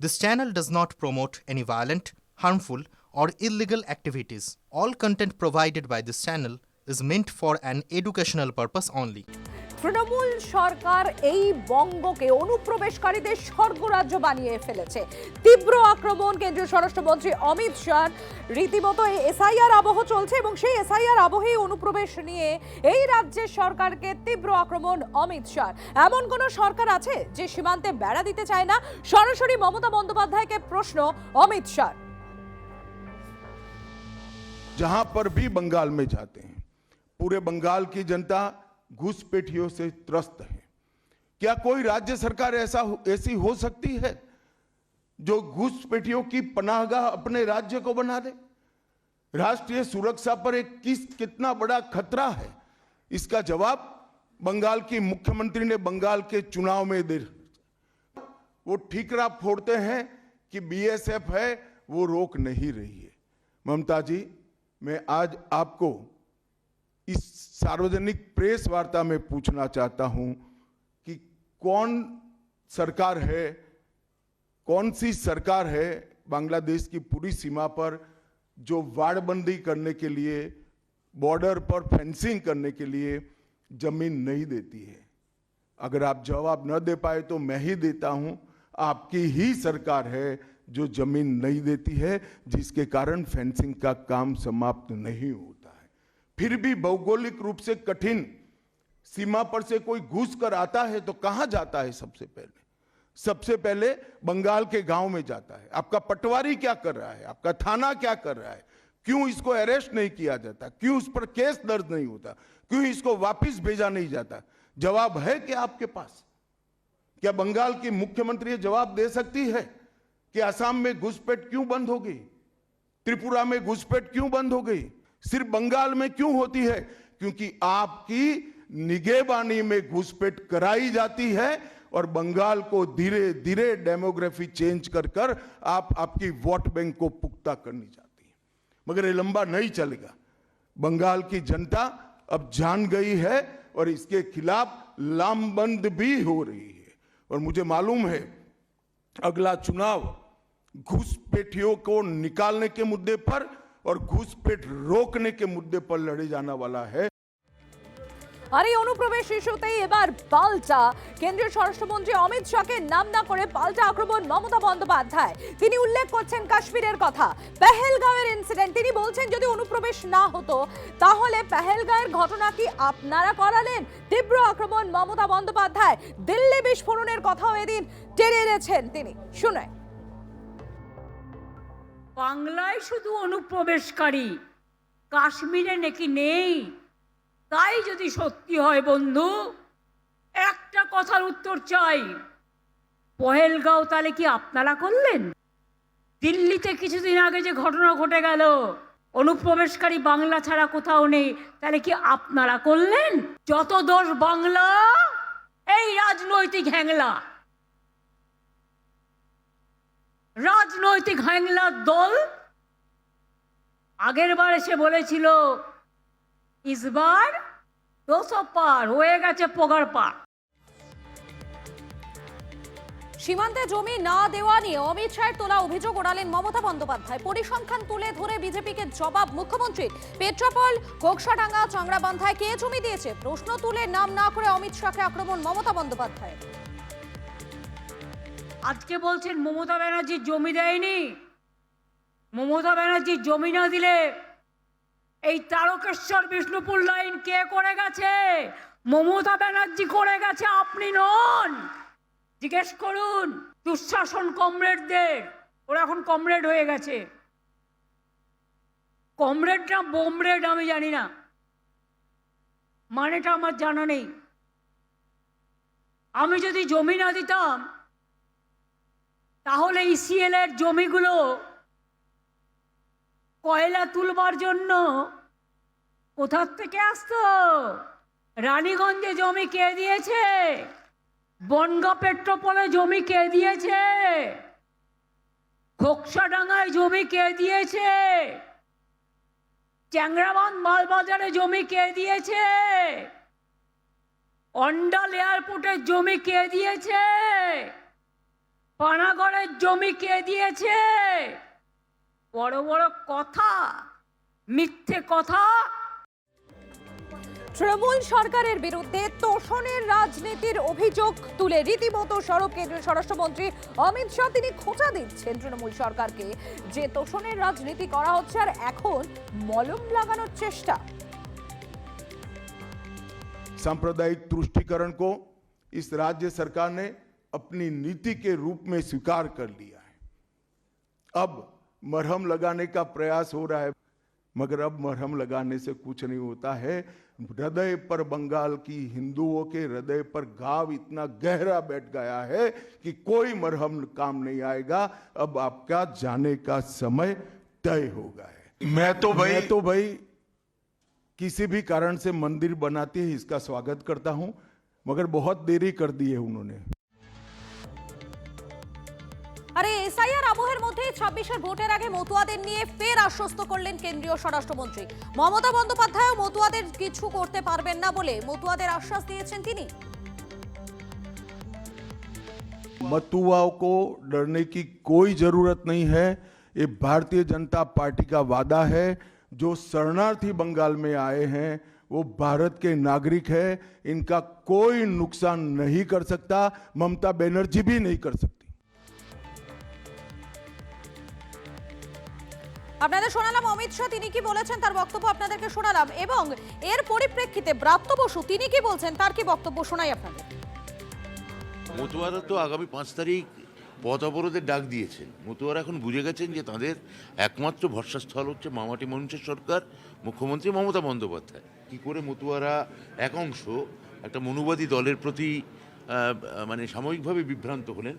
This channel does not promote any violent, harmful, or illegal activities. All content provided by this channel is meant for an educational purpose only. Trinamool সরকার এই বঙ্গকে অনুপ্রবেশকারীদের স্বর্গরাজ্য বানিয়ে ফেলেছে। তীব্র আক্রমণ কেন্দ্রীয় স্বরাষ্ট্রমন্ত্রী অমিত শাহ, রীতিমতো এসআইআর আবহ চলছে এবং সেই এসআইআর আবহেই অনুপ্রবেশ নিয়ে এই রাজ্যের সরকারকে তীব্র আক্রমণ অমিত শাহ। এমন কোন সরকার আছে যে সীমান্তে বেড়া দিতে চায় না? সরাসরি মমতা বন্দ্যোপাধ্যায়কে প্রশ্ন অমিত শাহ। जहां पर भी बंगाल में जाते हैं पूरे बंगाल की जनता घुसपैठियों से त्रस्त है। क्या कोई राज्य सरकार ऐसी हो सकती है जो घुसपैठियों की पनाहगाह अपने राज्य को बना दे? राष्ट्रीय सुरक्षा पर एक कितना बड़ा खतरा है, इसका जवाब बंगाल की मुख्यमंत्री ने बंगाल के चुनाव में दे। वो ठीकरा फोड़ते हैं कि बीएसएफ है, वो रोक नहीं रही है। ममता जी, मैं आज आपको इस सार्वजनिक प्रेस वार्ता में पूछना चाहता हूं कि कौन सरकार है, कौन सी सरकार है बांग्लादेश की पूरी सीमा पर जो वाड़बंदी करने के लिए, बॉर्डर पर फेंसिंग करने के लिए जमीन नहीं देती है? अगर आप जवाब न दे पाए तो मैं ही देता हूं, आपकी ही सरकार है जो जमीन नहीं देती है, जिसके कारण फेंसिंग का काम समाप्त नहीं होता है। फिर भी भौगोलिक रूप से कठिन सीमा पर से कोई घुस कर आता है तो कहां जाता है? सबसे पहले बंगाल के गांव में जाता है। आपका पटवारी क्या कर रहा है? आपका थाना क्या कर रहा है? क्यों इसको अरेस्ट नहीं किया जाता? क्यों उस पर केस दर्ज नहीं होता? क्यों इसको वापस भेजा नहीं जाता? जवाब है क्या आपके पास? क्या बंगाल की मुख्यमंत्री जवाब दे सकती है कि असम में घुसपैठ क्यों बंद हो गई? त्रिपुरा में घुसपैठ क्यों बंद हो गई? सिर्फ बंगाल में क्यों होती है? क्योंकि आपकी निगहबानी में घुसपैठ कराई जाती है और बंगाल को धीरे धीरे डेमोग्राफी चेंज कर कर आपकी वोट बैंक को पुख्ता करनी चाहती है। मगर ये लंबा नहीं चलेगा। बंगाल की जनता अब जान गई है और इसके खिलाफ लामबंद भी हो रही है। और मुझे मालूम है अगला चुनाव घुसपैठियों को निकालने के मुद्दे पर और घुसपैठ रोकने के मुद्दे पर लड़े जाने वाला है। আর এই অনুপ্রবেশ ইস্যুতেই এবার পাল্টা কেন্দ্রীয় স্বরাষ্ট্রমন্ত্রী অমিত শাহকে নাম না করে পাল্টা আক্রমণ মমতা বন্দ্যোপাধ্যায়। তিনি উল্লেখ করছেন কাশ্মীরের কথা, পেহেলগাঁওয়ের ইনসিডেন্ট। তিনি বলছেন যদি অনুপ্রবেশ না হতো তাহলে পেহেলগাঁওয়ের ঘটনা কি আপনারা করালেন? তীব্র আক্রমণ মমতা বন্দ্যোপাধ্যায়। দিল্লি বিস্ফোরণের কথাও এদিন টেনে এনেছেন তিনি। শুনে, বাংলায় শুধু অনুপ্রবেশকারী, কাশ্মীরে নাকি নেই। তাই যদি সত্যি হয় বন্ধু, একটা কথার উত্তর চাই, পহেলগাঁও তাহলে কি আপনারা করলেন? দিল্লিতে কিছুদিন আগে যে ঘটনা ঘটে গেল, অনুপ্রবেশকারী বাংলা ছাড়া কোথাও নেই, তাহলে কি আপনারা করলেন? যত দোষ বাংলা, এই রাজনৈতিক হ্যাংলা, রাজনৈতিক হ্যাংলার দল। আগের বার এসে বলেছিল ইসবার 200 পার হয়ে গেছে, পগার পার। সীমান্তে জমি না দেওয়া নিয়ে অমিত শাহের তোলা অভিযোগ ওড়ালেন মমতা বন্দ্যোপাধ্যায়। পরিসংখ্যান তুলে ধরে বিজেপিকে জবাব মুখ্যমন্ত্রীর। পেট্রাপোল, ঘোকসাডাঙ্গা, চাংড়াবান্ধায় কে জমি দিয়েছে প্রশ্ন তুলে নাম না করে অমিত শাহকে আক্রমণ মমতা বন্দ্যোপাধ্যায়। আজকে বলছেন মমতা ব্যানার্জি জমি দেয়নি। মমতা ব্যানার্জি জমি না দিলে এই তারকেশ্বর বিষ্ণুপুর লাইন কে করে গেছে? মমতা ব্যানার্জি করে গেছে, আপনি নন। জিজ্ঞেস করুন দুঃশাসন কমরেডদের, ওরা এখন কমরেড হয়ে গেছে। কমরেড না বোমরেড আমি জানি না, মানেটা আমার জানা নেই। আমি যদি জমি না দিতাম তাহলে ইসিএল এর জমিগুলো কয়লা তুলবার জন্য কোথার থেকে আসতো? রানীগঞ্জে জমি কে দিয়েছে? বনগাঁ পেট্রোপোলে জমি কে দিয়েছে? ঘোকসাডাঙ্গায় জমি কে দিয়েছে? চ্যাংড়াবান্ধ মালবাজারে জমি কে দিয়েছে? অন্ডাল এয়ারপোর্টের জমি কে দিয়েছে? পানাগড়ের জমি কে দিয়েছে? বড় বড় কথা, মিথ্যে কথা। তৃণমূল সরকারের বিরুদ্ধে তোষণের রাজনীতির অভিযোগ তুলে রীতিমতো সরব কেন্দ্রীয় স্বরাষ্ট্রমন্ত্রী অমিত শাহ। তিনি খোঁচা দিচ্ছেন তৃণমূল সরকারকে যে তোষণের রাজনীতি করা হচ্ছে আর এখন মলম লাগানোর চেষ্টা। सांप्रदायिक तुष्टीकरण को इस राज्य सरकार ने अपनी नीति के रूप में स्वीकार कर लिया है। अब मरहम लगाने का प्रयास हो रहा है, मगर अब मरहम लगाने से कुछ नहीं होता है। हृदय पर बंगाल की हिंदुओं के हृदय पर घाव इतना गहरा बैठ गया है कि कोई मरहम काम नहीं आएगा। अब आपका जाने का समय तय हो गया है। मैं तो भाई किसी भी कारण से मंदिर बनाते ही इसका स्वागत करता हूं, मगर बहुत देरी कर दी है उन्होंने। আরে এসআইআর আবহের মধ্যে 26-এর ভোটের আগে মতুয়াদের নিয়ে ফের আশ্বস্ত করলেন কেন্দ্রীয় স্বরাষ্ট্রমন্ত্রী মমতা বন্দ্যোপাধ্যায়। মতুয়াদের কিছু করতে পারবেন না বলে মতুয়াদের আশ্বাস দিয়েছেন তিনি। मतुआओं को डरने की कोई जरूरत नहीं है। ये भारतीय जनता पार्टी का वादा है। जो शरणार्थी बंगाल में आए हैं वो भारत के नागरिक हैं, इनका कोई नुकसान नहीं कर सकता, ममता बनर्जी भी नहीं कर सकती। আপনাদের শোনালাম অমিত শাহ তিনি কি বলেছেন, তার বক্তব্য আপনাদেরকে শোনালাম, এবং এর পরিপ্রেক্ষিতে ব্রাত্য বসু তিনি কি বলছেন তার কি বক্তব্য শোনাই আপনাদের। মতুয়ারা তো আগামী 5 তারিখ পথ অবরোধের ডাক দিয়েছেন। মতুয়ারা এখন বুঝে গেছেন যে তাদের একমাত্র ভরসাস্থল হচ্ছে মামাটি মানুষের সরকার, মুখ্যমন্ত্রী মমতা বন্দ্যোপাধ্যায়। কি করে মতুয়ারা এক অংশ একটা মনুবাদী দলের প্রতি মানে সাময়িকভাবে বিভ্রান্ত হলেন,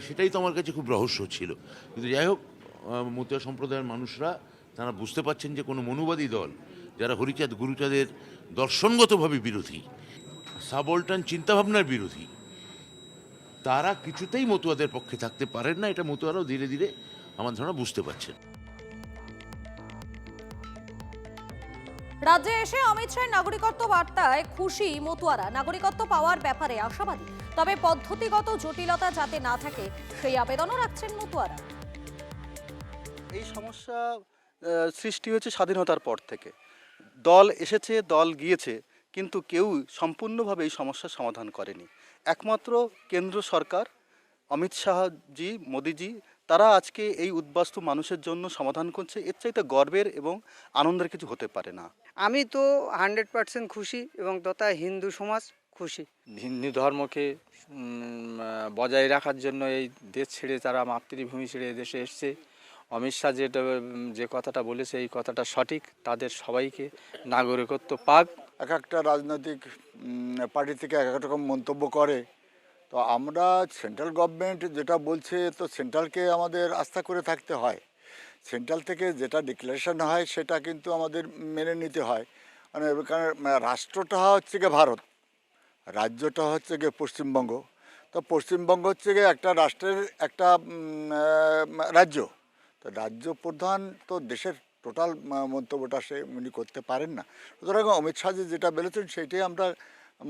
সেটাই তো আমার কাছে খুব রহস্য ছিল। কিন্তু যাই হোক, মতুয়া সম্প্রদায়ের মানুষরা তারা বুঝতে পারছেন যে কোনো মনুবাদী দল যারা হরিচাঁদ গুরুচাঁদের দর্শনগতভাবে বিরোধী, সাবল্টান চিন্তাভাবনার বিরোধী, তারা কিছুতেই মতুয়াদের পক্ষে থাকতে পারেন না। এটা মতুয়ারাও ধীরে ধীরে আমার ধারণা বুঝতে পারছেন। রাজ্যে এসে অমিত শাহের নাগরিকত্ব বার্তায় খুশি মতুয়ারা। নাগরিকত্ব পাওয়ার ব্যাপারে আশাবাদী, তবে পদ্ধতিগত জটিলতা যাতে না থাকে সেই আবেদনও রাখছেন মতুয়ারা। এই সমস্যা সৃষ্টি হয়েছে স্বাধীনতার পর থেকে। দল এসেছে, দল গিয়েছে, কিন্তু কেউ সম্পূর্ণভাবে এই সমস্যার সমাধান করেনি। একমাত্র কেন্দ্র সরকার, অমিত শাহজি, মোদিজি, তারা আজকে এই উদ্বাস্তু মানুষের জন্য সমাধান করছে। এর চাইতে গর্বের এবং আনন্দের কিছু হতে পারে না। আমি তো 100% খুশি এবং তথা হিন্দু সমাজ খুশি। হিন্দু ধর্মকে বজায় রাখার জন্য এই দেশ ছেড়ে তারা মাতৃভূমি ছেড়ে দেশে এসছে। অমিত শাহ যে কথাটা বলেছে এই কথাটা সঠিক। তাদের সবাইকে নাগরিকত্ব পাক। এক একটা রাজনৈতিক পার্টি থেকে এক এক রকম মন্তব্য করে, তো আমরা সেন্ট্রাল গভর্নমেন্ট যেটা বলছে তো সেন্ট্রালকে আমাদের আস্থা করে থাকতে হয়। সেন্ট্রাল থেকে যেটা ডিক্লারেশন হয় সেটা কিন্তু আমাদের মেনে নিতে হয়। মানে কারণ রাষ্ট্রটা হচ্ছে গিয়ে ভারত, রাজ্যটা হচ্ছে গিয়ে পশ্চিমবঙ্গ। তো পশ্চিমবঙ্গ হচ্ছে গিয়ে একটা রাষ্ট্রের একটা রাজ্য। তো রাজ্য প্রধান তো দেশের টোটাল মন্তব্যটা সে উনি করতে পারেন না। সুতরাং অমিত শাহ যেটা বলেছেন সেইটাই আমরা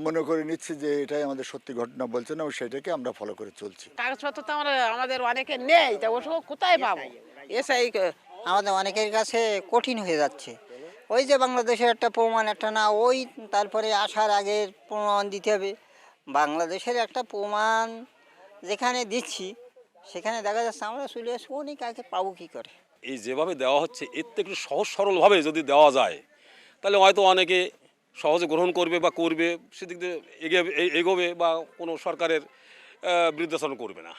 মনে করে নিচ্ছি যে এটাই আমাদের সত্যি ঘটনা বলছেন এবং সেটাকে আমরা ফলো করে চলছি। কাগজপত্র তো আমাদের অনেকের নেই, তা ওসব কোথায় পাবো? এসআই আমাদের অনেকের কাছে কঠিন হয়ে যাচ্ছে। ওই যে বাংলাদেশের একটা প্রমাণ, একটা না ওই তারপরে আসার আগে প্রমাণ দিতে হবে। বাংলাদেশের একটা প্রমাণ যেখানে দিচ্ছি সেখানে দেখা যাচ্ছে আমরা চলে আসবো, অনেক আগে পাবো কী করে। এই যেভাবে দেওয়া হচ্ছে এর থেকে একটু সহজ সরলভাবে যদি দেওয়া যায় তাহলে হয়তো অনেকে সহজে গ্রহণ করবে বা করবে, সেদিক দিয়ে এগোবে বা কোনো সরকারের বিরুদ্ধাচরণ করবে না।